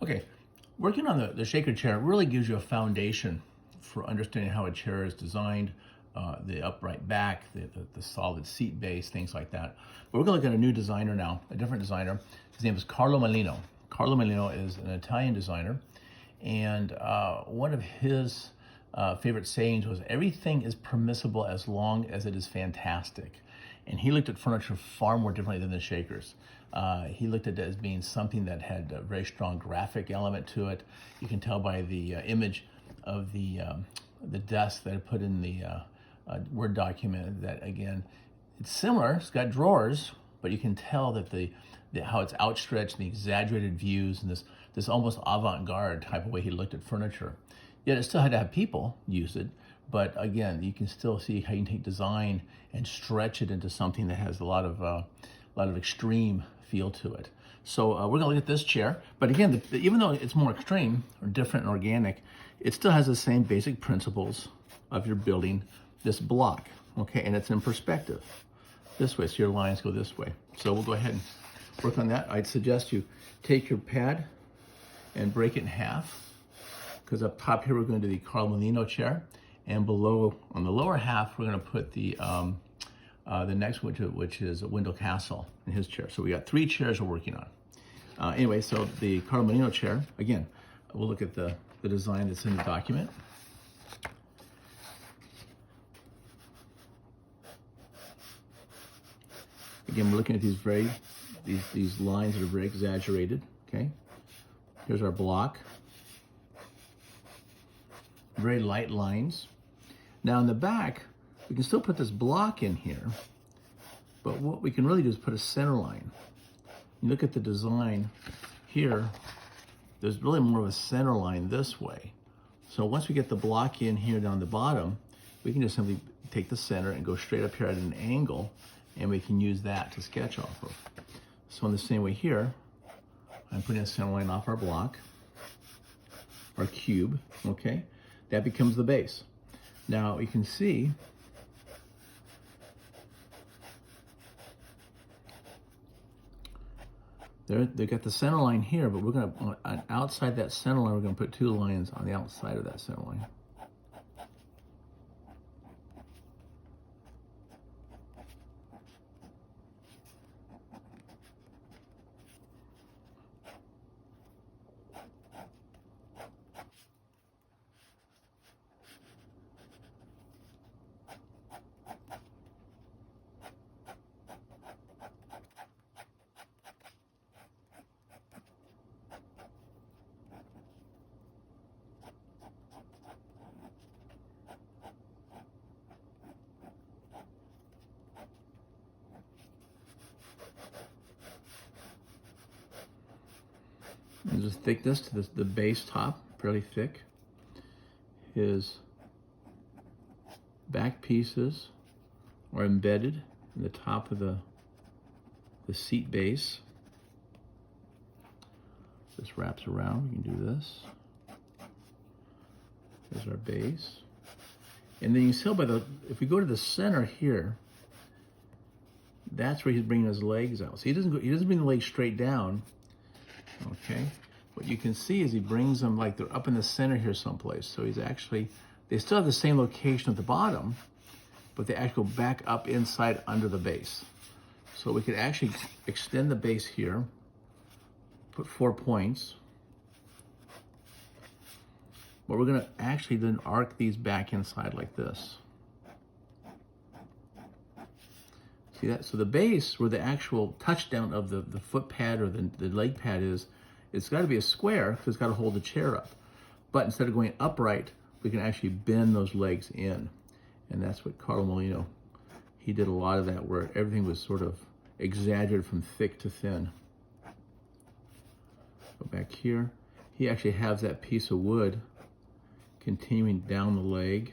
Okay, working on the shaker chair really gives you a foundation for understanding how a chair is designed, the upright back, the solid seat base, things like that. But we're gonna look at a new designer now, a different designer. His name is Carlo Mollino. Carlo Mollino is an Italian designer, and one of his favorite sayings was, everything is permissible as long as it is fantastic. And he looked at furniture far more differently than the shakers. He looked at it as being something that had a very strong graphic element to it. You can tell by the image of the desk that I put in the Word document that, again, it's similar. It's got drawers, but you can tell that how it's outstretched and the exaggerated views and this almost avant-garde type of way he looked at furniture. Yet it still had to have people use it, but again, you can still see how you can take design and stretch it into something that has a lot of extreme feel to it. So we're gonna look at this chair, but again, even though it's more extreme or different and organic, it still has the same basic principles of your building this block, okay? And it's in perspective this way, so your lines go this way. So we'll go ahead and work on that. I'd suggest you take your pad and break it in half, because up top here we're going to do the Carlo Mollino chair, and below on the lower half we're going to put the next one, which is a Wendell Castle in his chair. So we got 3 chairs we're working on. Anyway, so the Carlo Mollino chair, again, we'll look at the design that's in the document. Again, we're looking at these lines that are very exaggerated, okay? Here's our block. Very light lines. Now in the back, we can still put this block in here, but what we can really do is put a center line. You look at the design here, there's really more of a center line this way. So once we get the block in here down the bottom, we can just simply take the center and go straight up here at an angle, and we can use that to sketch off of. So in the same way here, I'm putting a center line off our block, our cube, okay? That becomes the base. Now you can see they got the center line here, but we're gonna, outside that center line, we're gonna put 2 lines on the outside of that center line. There's a thickness to the base top, fairly thick. His back pieces are embedded in the top of the seat base. This wraps around, we can do this. There's our base. And then you can tell by if we go to the center here, that's where he's bringing his legs out. So he doesn't bring the legs straight down. Okay, what you can see is he brings them like they're up in the center here someplace. So they still have the same location at the bottom, but they actually go back up inside under the base. So we could actually extend the base here, put 4 points, but we're gonna actually then arc these back inside like this. See that? So the base, where the actual touchdown of the foot pad or the leg pad is, it's got to be a square because it's got to hold the chair up. But instead of going upright, we can actually bend those legs in. And that's what Carlo Mollino, he did a lot of that, where everything was sort of exaggerated from thick to thin. Go back here. He actually has that piece of wood continuing down the leg.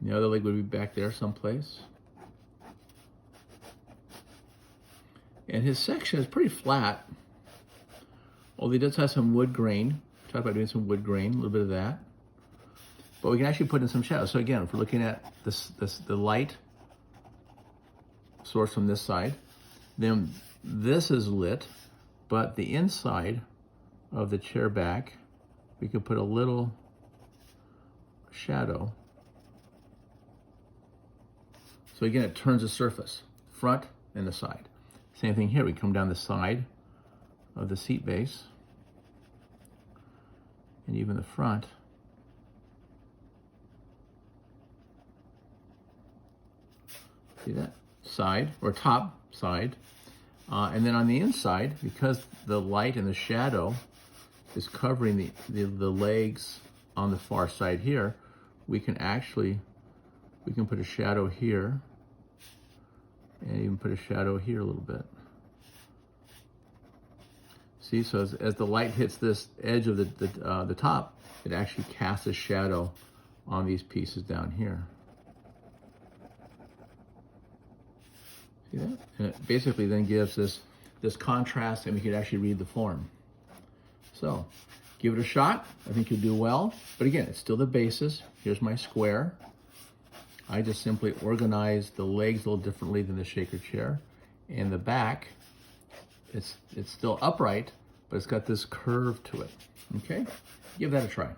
The other leg would be back there someplace. And his section is pretty flat, although he does have some wood grain. Talk about doing some wood grain, a little bit of that. But we can actually put in some shadow. So again, if we're looking at the light source from this side, then this is lit, but the inside of the chair back, we could put a little shadow. So again, it turns the surface, front and the side. Same thing here, we come down the side of the seat base, and even the front. See that? Side, or top side. And then on the inside, because the light and the shadow is covering the legs on the far side here, we can put a shadow here, and even put a shadow here a little bit. See, so as the light hits this edge of the top, it actually casts a shadow on these pieces down here. See that? And it basically then gives this contrast, and we can actually read the form. So, give it a shot. I think you'll do well. But again, it's still the basis. Here's my square. I just simply organize the legs a little differently than the shaker chair. And the back, it's still upright, but it's got this curve to it. Okay? Give that a try.